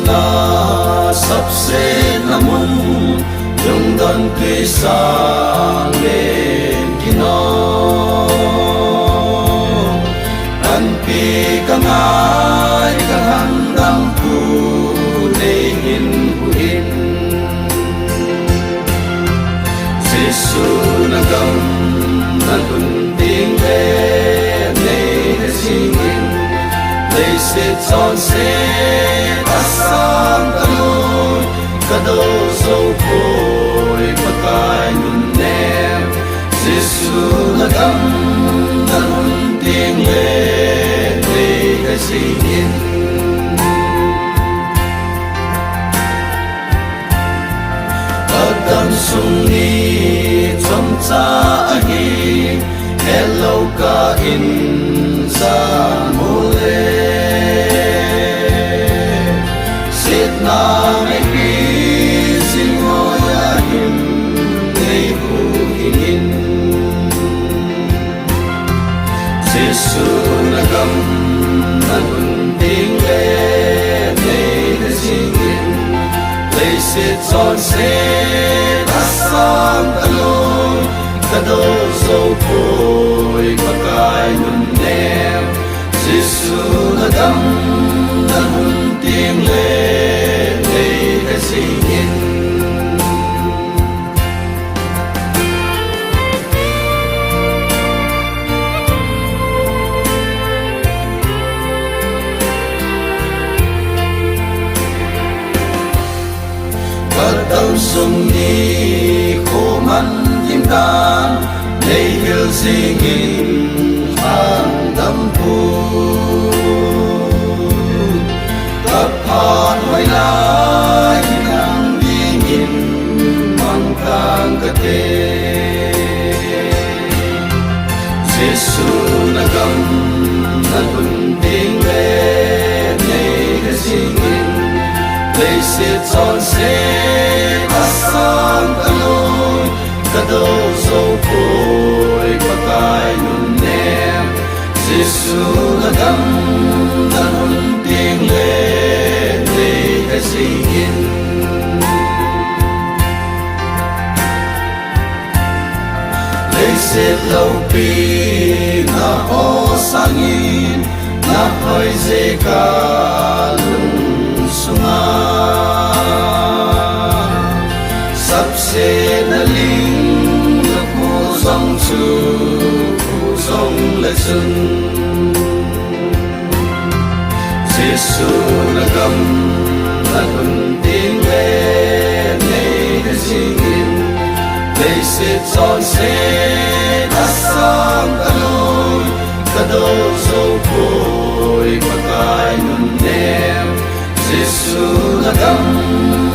na sắp sẽ là muốn dùng đơn tùy sang lên kino anh pi cả ngài cả hàng đam tu để hin huin Giêsu na gam na kun tiếng về để xin để sẽ chọn sẽ ta sang ta lối ta đâu sâu khôi mà cài nun nè Giêsu na gam na kun tiếng về để xin Adam sung ni trong cha ahi hello ka in sa mule sit na mai pi sing moya him nei hu hin Giêsu na gam na kun ting le nei sing lấy sẽ chọn sẽ ta sang ta lối ta đâu sâu khôi mà cài nun nè Giêsu na gam na hun tiếng lệ để ta xin Tâm sung đi khổ man tim tan để hiểu sinh in an tâm phu tập hạt hoài lại nang đi nhìn mang càng cả thế Giêsu na gam na kun tiếng về để sinh lấy sẽ chọn sẽ ta sang ta lối ta đâu sâu khôi mà cài nun nè Giêsu na gam na hun tiếng lệ để ta xin lấy sẽ lâu pi na ho sang in na hơi dễ cả lung sunga sắp sẽ là linh là khu dòng chu khu dòng là chân Giêsu na gam na kun tiếng về này đã xin lấy sẽ chọn sẽ ta sang ta lối ta đâu sâu khôi mà cài nun nè Giêsu na gam